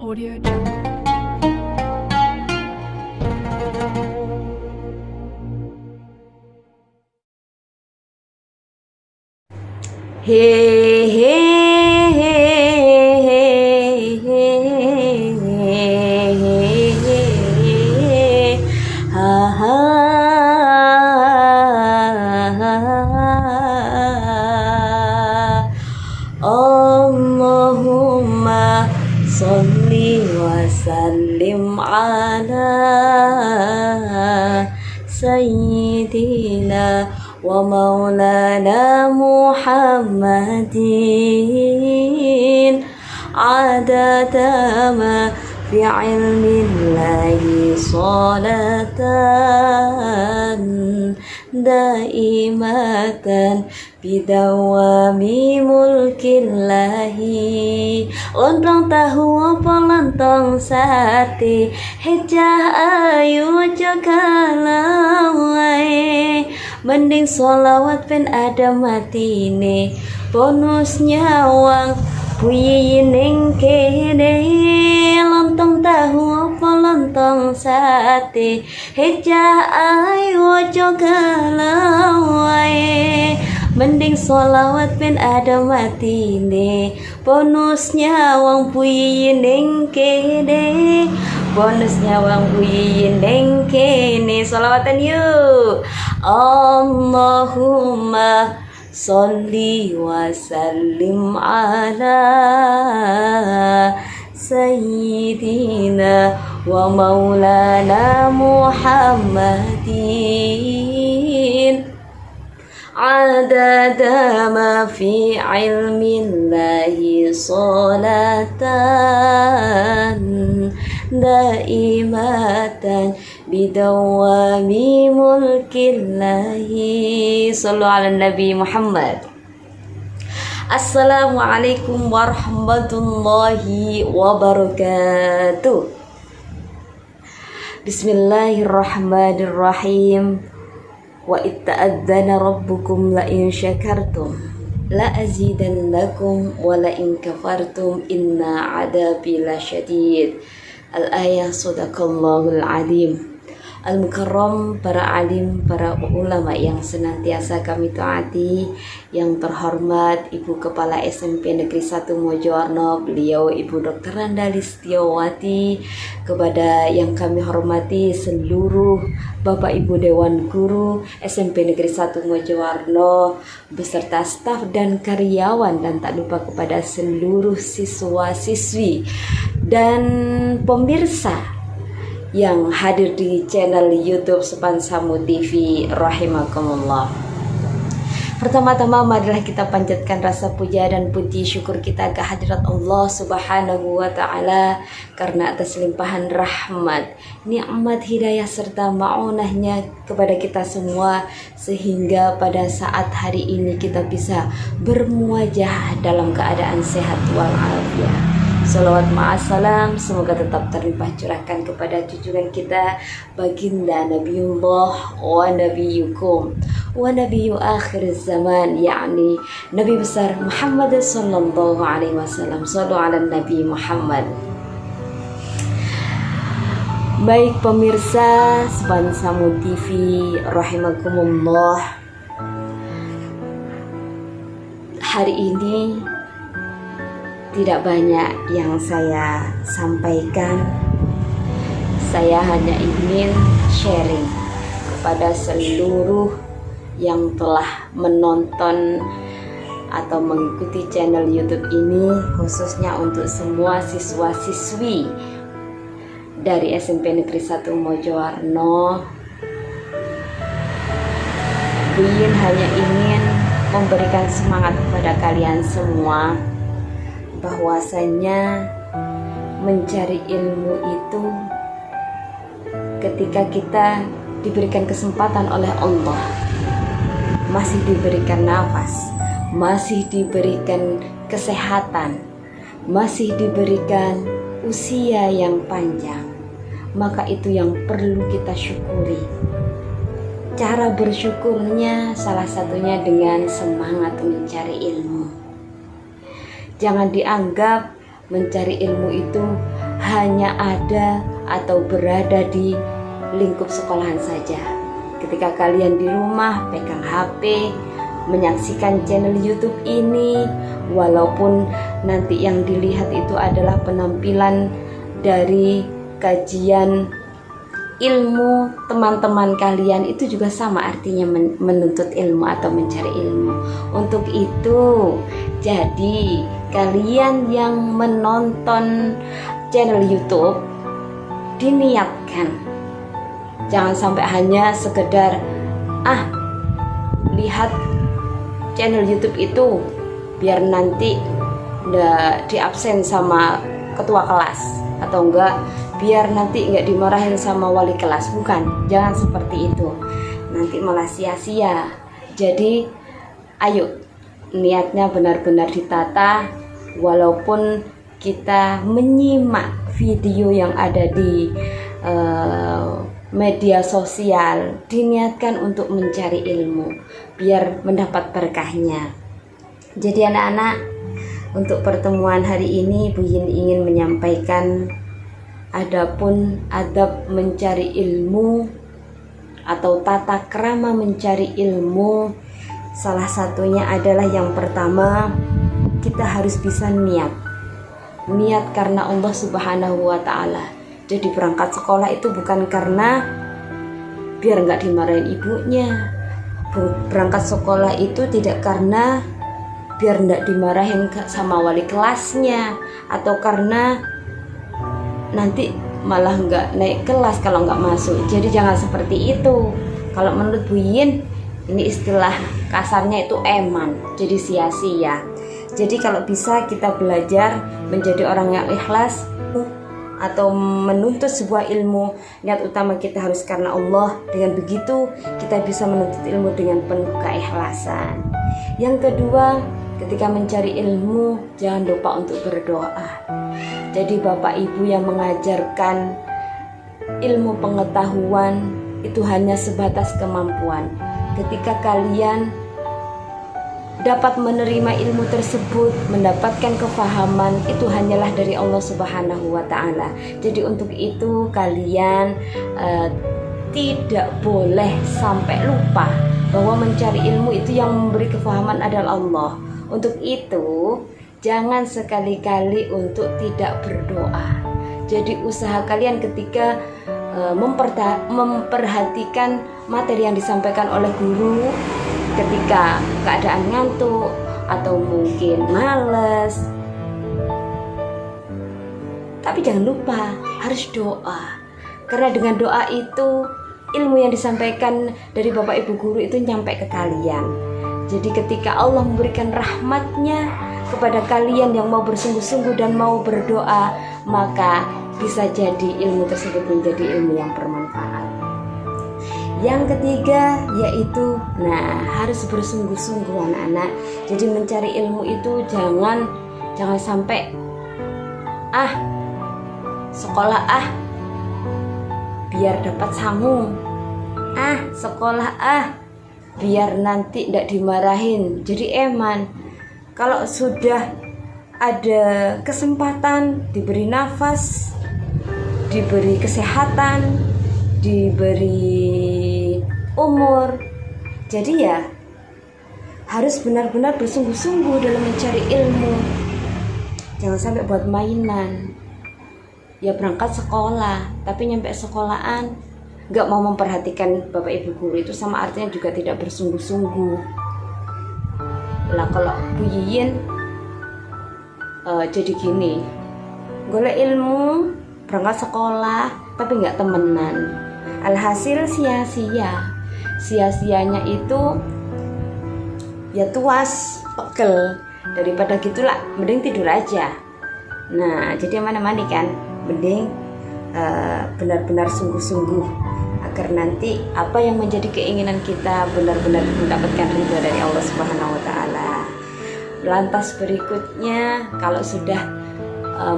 Audio Jungle. Hey, hey, hey, hey, hey, hey, ha, ha, ha. Allahumma salli wa sallim ala sayyidina wa maulana Muhammadin adada ma fi ilmillahi salatan daimatan bidawami mulkillahi. Lontong tahu apa lontong sate, hejah ayu cakalawai. Mending sholawat pen ada matine, bonus nyawang puyining kene. Lontong tahu apa lontong sate, hejah ayu cakalawai. Mending sholawat pen ada matine, bonusnya wang puyining kene. Bonusnya wang puyining kene. Sholawatan yuk. Allahumma sholli wa sallim ala sayyidina wa maulana Muhammadin adada ma fi ilmillahi salatan daimatan bidawami mulkillahi. Sallu ala Nabi Muhammad. Assalamualaikum warahmatullahi wabarakatuh. Bismillahirrahmanirrahim. Wa itta'adzana rabbukum la in syakartum la azidannakum wa la in kafartum inna adabi lasyadid. Al-ayah sadaqallahul alim. Al-mukarram, para alim, para ulama yang senantiasa kami taati. Yang terhormat Ibu Kepala SMP Negeri 1 Mojowarno, beliau Ibu Dr. Randa Listiawati. Kepada yang kami hormati seluruh Bapak Ibu Dewan Guru SMP Negeri 1 Mojowarno beserta staf dan karyawan, dan tak lupa kepada seluruh siswa-siswi dan pemirsa yang hadir di channel YouTube Sepansamu TV rahimakumullah. Pertama-tama marilah kita panjatkan rasa puja dan puji syukur kita ke hadirat Allah Subhanahu wa taala karena atas limpahan rahmat, nikmat hidayah serta ma'unahnya kepada kita semua, sehingga pada saat hari ini kita bisa bermuajah dalam keadaan sehat walafiat. Salawat ma'assalam semoga tetap terlimpah curahkan kepada junjungan kita baginda Nabiullah wa nabiyukum wa nabiyyu akhir zaman, yakni Nabi besar Muhammad sallallahu alaihi wasallam. Sallu ala Nabi Muhammad. Baik pemirsa Sepansamu TV rahimakumullah, hari ini tidak banyak yang saya sampaikan. Saya hanya ingin sharing kepada seluruh yang telah menonton atau mengikuti channel YouTube ini, khususnya untuk semua siswa-siswi dari SMP Negeri 1 Mojowarno. Buyun hanya ingin memberikan semangat kepada kalian semua bahwasanya mencari ilmu itu ketika kita diberikan kesempatan oleh Allah, masih diberikan nafas, masih diberikan kesehatan, masih diberikan usia yang panjang, maka itu yang perlu kita syukuri. Cara bersyukurnya salah satunya dengan semangat mencari ilmu. Jangan dianggap mencari ilmu itu hanya ada atau berada di lingkup sekolahan saja. Ketika kalian di rumah pegang HP, menyaksikan channel YouTube ini, walaupun nanti yang dilihat itu adalah penampilan dari kajian ilmu teman-teman kalian, itu juga sama artinya menuntut ilmu atau mencari ilmu. Untuk itu, jadi kalian yang menonton channel YouTube diniatkan, jangan sampai hanya sekedar lihat channel YouTube itu biar nanti nggak diabsen sama ketua kelas, atau enggak biar nanti nggak dimarahin sama wali kelas. Bukan, jangan seperti itu, nanti malah sia-sia. Jadi ayo, niatnya benar-benar ditata. Walaupun kita menyimak video yang ada di media sosial, diniatkan untuk mencari ilmu biar mendapat berkahnya. Jadi anak-anak, untuk pertemuan hari ini Bu Yin ingin menyampaikan adapun adab mencari ilmu atau tata krama mencari ilmu. Salah satunya adalah yang pertama, kita harus bisa niat karena Allah Subhanahu wa Ta'ala. Jadi berangkat sekolah itu bukan karena biar nggak dimarahin ibunya. Berangkat sekolah itu tidak karena biar nggak dimarahin sama wali kelasnya, atau karena nanti malah nggak naik kelas kalau nggak masuk. Jadi jangan seperti itu. Kalau menurut Bu Yin, ini istilah kasarnya itu eman, jadi sia-sia. Jadi kalau bisa kita belajar menjadi orang yang ikhlas atau menuntut sebuah ilmu, niat utama kita harus karena Allah. Dengan begitu kita bisa menuntut ilmu dengan penuh keikhlasan. Yang kedua, ketika mencari ilmu jangan lupa untuk berdoa. Jadi Bapak Ibu yang mengajarkan ilmu pengetahuan itu hanya sebatas kemampuan. Ketika kalian dapat menerima ilmu tersebut, mendapatkan kefahaman, itu hanyalah dari Allah Subhanahu wa Ta'ala. Jadi untuk itu kalian tidak boleh sampai lupa bahwa mencari ilmu itu yang memberi kefahaman adalah Allah. Untuk itu jangan sekali-kali untuk tidak berdoa. Jadi usaha kalian ketika memperhatikan materi yang disampaikan oleh guru, ketika keadaan ngantuk atau mungkin males, tapi jangan lupa harus doa. Karena dengan doa itu ilmu yang disampaikan dari Bapak Ibu guru itu nyampe ke kalian. Jadi ketika Allah memberikan rahmatnya kepada kalian yang mau bersungguh-sungguh dan mau berdoa, maka bisa jadi ilmu tersebut menjadi ilmu yang bermanfaat. Yang ketiga yaitu harus bersungguh-sungguh anak-anak. Jadi mencari ilmu itu jangan sampai sekolah biar dapat sangu, sekolah biar nanti tidak dimarahin. Jadi eman. Kalau sudah ada kesempatan, diberi nafas, diberi kesehatan, diberi umur, jadi ya harus benar-benar bersungguh-sungguh dalam mencari ilmu. Jangan sampai buat mainan. Ya berangkat sekolah, tapi nyampe sekolahan gak mau memperhatikan Bapak Ibu guru, itu sama artinya juga tidak bersungguh-sungguh. Lah kalau Bu Yin jadi gini, golek ilmu, berangkat sekolah tapi nggak temenan, alhasil sia-sia. Sia-sianya itu ya tuas, pegel. Daripada gitulah mending tidur aja. Nah jadi mana-mana kan, mending benar-benar sungguh-sungguh agar nanti apa yang menjadi keinginan kita benar-benar mendapatkan ridho dari Allah Subhanahu wa Ta'ala. Lantas berikutnya, kalau sudah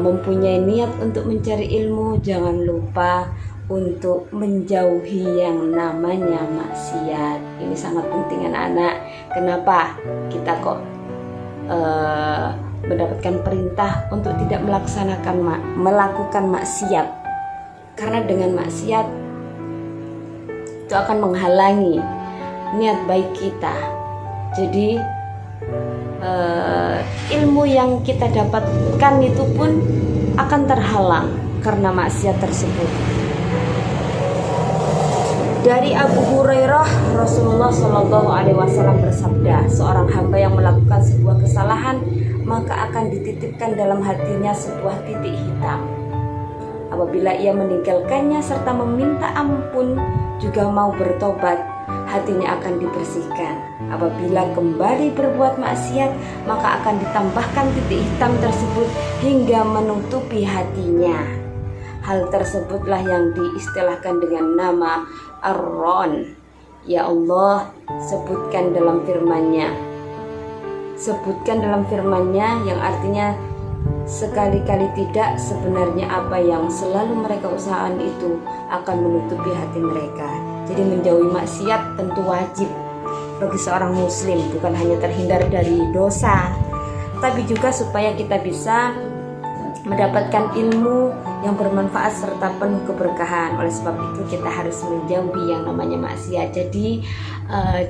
mempunyai niat untuk mencari ilmu, jangan lupa untuk menjauhi yang namanya maksiat. Ini sangat penting anak-anak. Kenapa kita kok mendapatkan perintah untuk tidak melakukan maksiat, karena dengan maksiat itu akan menghalangi niat baik kita. Jadi ilmu yang kita dapatkan itu pun akan terhalang karena maksiat tersebut. Dari Abu Hurairah, Rasulullah Shallallahu Alaihi Wasallam bersabda, seorang hamba yang melakukan sebuah kesalahan maka akan dititipkan dalam hatinya sebuah titik hitam. Apabila ia meninggalkannya serta meminta ampun juga mau bertobat, hatinya akan dibersihkan. Apabila kembali berbuat maksiat, maka akan ditambahkan titik hitam tersebut hingga menutupi hatinya. Hal tersebutlah yang diistilahkan dengan nama Ar-Ron. Ya Allah, sebutkan dalam firman-Nya yang artinya sekali-kali tidak, sebenarnya apa yang selalu mereka usahakan itu akan menutupi hati mereka. Jadi menjauhi maksiat tentu wajib bagi seorang muslim, bukan hanya terhindar dari dosa, tapi juga supaya kita bisa mendapatkan ilmu yang bermanfaat serta penuh keberkahan. Oleh sebab itu kita harus menjauhi yang namanya maksiat. Jadi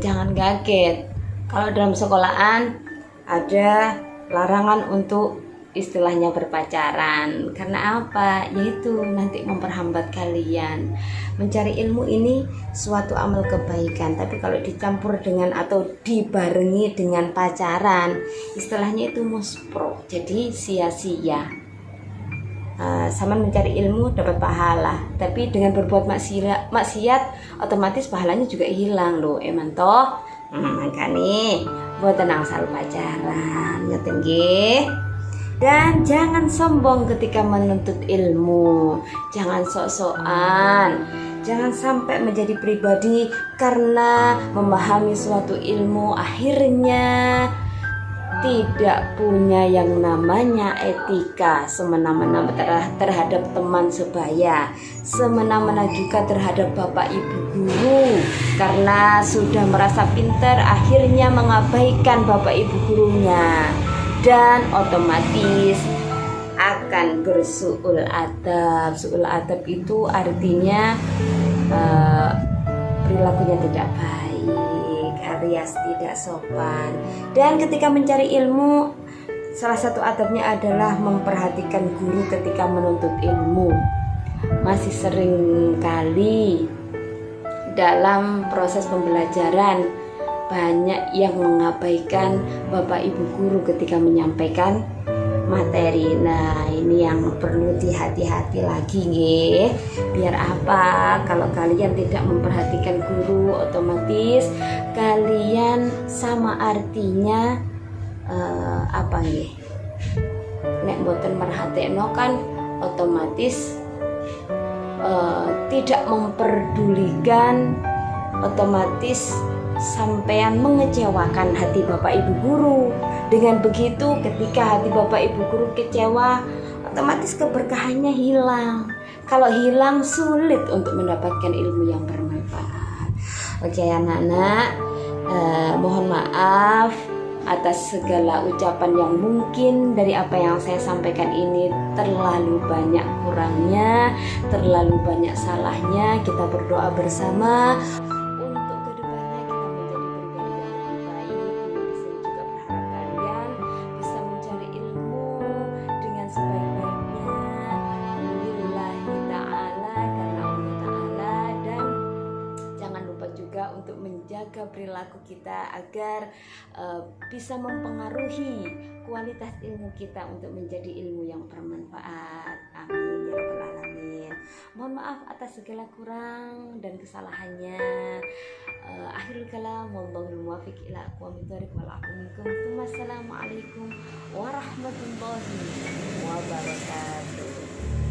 jangan kaget kalau dalam sekolahan ada larangan untuk istilahnya berpacaran. Karena apa? Yaitu nanti memperhambat kalian. Mencari ilmu ini suatu amal kebaikan, tapi kalau dicampur dengan atau dibarengi dengan pacaran, istilahnya itu muspro, jadi sia-sia. Sama mencari ilmu dapat pahala, tapi dengan berbuat maksiat otomatis pahalanya juga hilang loh. Eman toh makanya buat tenang selalu pacaran ya tinggi. Dan jangan sombong ketika menuntut ilmu, jangan sok-sokan, jangan sampai menjadi pribadi karena memahami suatu ilmu akhirnya tidak punya yang namanya etika, semena-mena terhadap teman sebaya, semena-mena juga terhadap bapak ibu guru, karena sudah merasa pintar akhirnya mengabaikan bapak ibu gurunya, dan otomatis akan bersuul adab. Suul adab itu artinya perilakunya tidak baik, alias tidak sopan. Dan ketika mencari ilmu, salah satu adabnya adalah memperhatikan guru ketika menuntut ilmu. Masih sering kali dalam proses pembelajaran banyak yang mengabaikan bapak ibu guru ketika menyampaikan materi. Nah, ini yang perlu dihati-hati lagi nggih. Biar apa? Kalau kalian tidak memperhatikan guru, otomatis kalian sama artinya apa nggih? Nek mboten merhatekno kan otomatis tidak memperdulikan, otomatis sampean mengecewakan hati bapak ibu guru. Dengan begitu ketika hati bapak ibu guru kecewa, otomatis keberkahannya hilang. Kalau hilang, sulit untuk mendapatkan ilmu yang bermanfaat. Oke anak-anak, mohon maaf atas segala ucapan yang mungkin dari apa yang saya sampaikan ini terlalu banyak kurangnya, terlalu banyak salahnya. Kita berdoa bersama untuk kedepannya kita menjadi pribadi yang lebih baik. Saya juga berharap kalian bisa mencari ilmu dengan sebaik-baiknya lillahi ta'ala, karena Allah ta'ala. Dan jangan lupa juga untuk menjaga perilaku kita agar bisa mempengaruhi kualitas ilmu kita untuk menjadi ilmu yang bermanfaat. Amin ya rabbal alamin. Mohon maaf atas segala kurang dan kesalahannya. Akhirul kalam, wallahul muwaffiq ila aqwamit thoriq wal a'fu minkum. Wassalamualaikum warahmatullahi wabarakatuh.